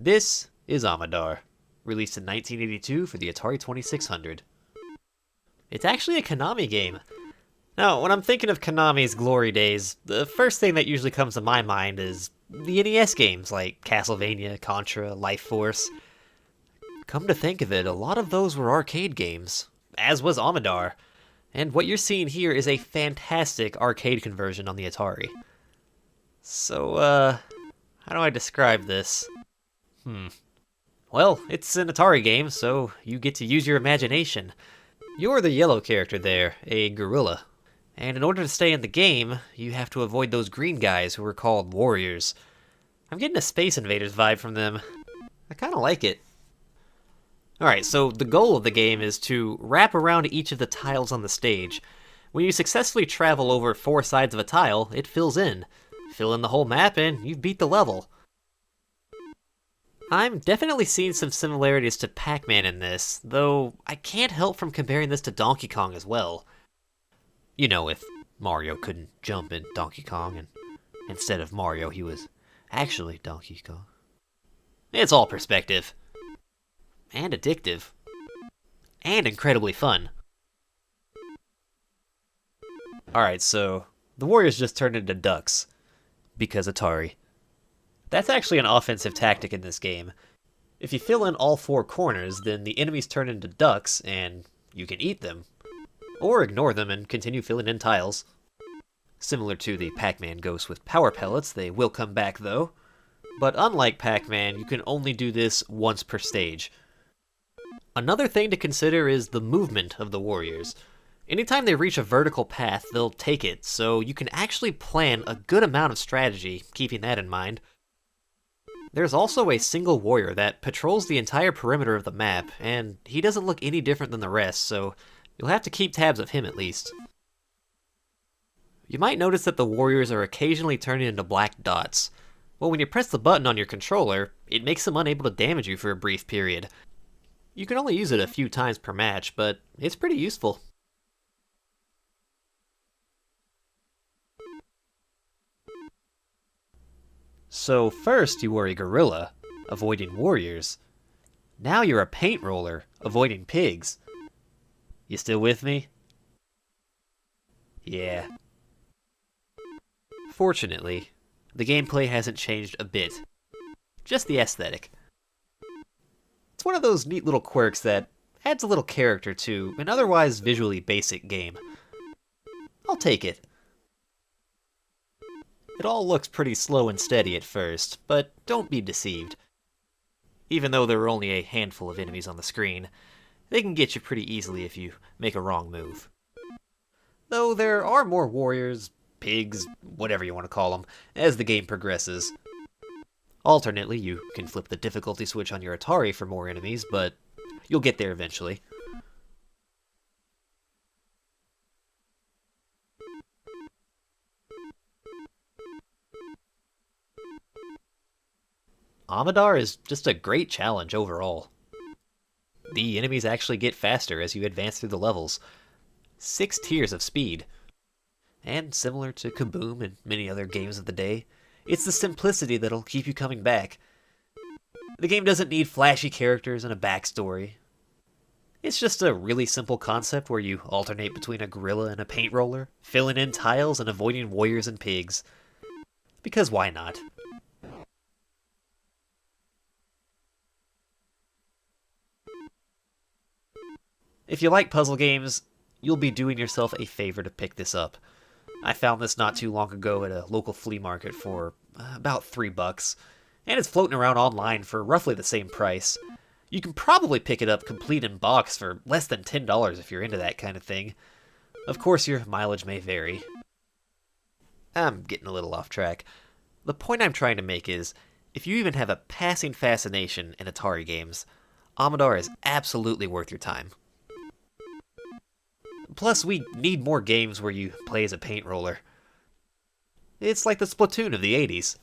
This is Amidar, released in 1982 for the Atari 2600. It's actually a Konami game. Now, when I'm thinking of Konami's glory days, the first thing that usually comes to my mind is the NES games like Castlevania, Contra, Life Force. Come to think of it, a lot of those were arcade games, as was Amidar. And what you're seeing here is a fantastic arcade conversion on the Atari. So, how do I describe this? Well, it's an Atari game, so you get to use your imagination. You're the yellow character there, a gorilla. And in order to stay in the game, you have to avoid those green guys who are called warriors. I'm getting a Space Invaders vibe from them. I kinda like it. Alright, so the goal of the game is to wrap around each of the tiles on the stage. When you successfully travel over 4 sides of a tile, it fills in. Fill in the whole map and you've beat the level. I'm definitely seeing some similarities to Pac-Man in this, though I can't help from comparing this to Donkey Kong as well. You know, if Mario couldn't jump in Donkey Kong, and instead of Mario he was actually Donkey Kong. It's all perspective. And addictive. And incredibly fun. Alright, so the warriors just turned into ducks. Because Atari. That's actually an offensive tactic in this game. If you fill in all 4 corners, then the enemies turn into ducks, and you can eat them. Or ignore them and continue filling in tiles. Similar to the Pac-Man ghosts with power pellets, they will come back though. But unlike Pac-Man, you can only do this once per stage. Another thing to consider is the movement of the warriors. Anytime they reach a vertical path, they'll take it, so you can actually plan a good amount of strategy, keeping that in mind. There's also a single warrior that patrols the entire perimeter of the map, and he doesn't look any different than the rest, so you'll have to keep tabs of him at least. You might notice that the warriors are occasionally turning into black dots. Well, when you press the button on your controller, it makes them unable to damage you for a brief period. You can only use it a few times per match, but it's pretty useful. So first you were a gorilla, avoiding warriors. Now you're a paint roller, avoiding pigs. You still with me? Yeah. Fortunately, the gameplay hasn't changed a bit. Just the aesthetic. It's one of those neat little quirks that adds a little character to an otherwise visually basic game. I'll take it. It all looks pretty slow and steady at first, but don't be deceived. Even though there are only a handful of enemies on the screen, they can get you pretty easily if you make a wrong move. Though there are more warriors, pigs, whatever you want to call them, as the game progresses. Alternately, you can flip the difficulty switch on your Atari for more enemies, but you'll get there eventually. Amidar is just a great challenge overall. The enemies actually get faster as you advance through the levels. 6 tiers of speed. And similar to Kaboom and many other games of the day, it's the simplicity that'll keep you coming back. The game doesn't need flashy characters and a backstory. It's just a really simple concept where you alternate between a gorilla and a paint roller, filling in tiles and avoiding warriors and pigs. Because why not? If you like puzzle games, you'll be doing yourself a favor to pick this up. I found this not too long ago at a local flea market for about $3, and it's floating around online for roughly the same price. You can probably pick it up complete in box for less than $10 if you're into that kind of thing. Of course, your mileage may vary. I'm getting a little off track. The point I'm trying to make is, if you even have a passing fascination in Atari games, Amidar is absolutely worth your time. Plus, we need more games where you play as a paint roller. It's like the Splatoon of the 80s.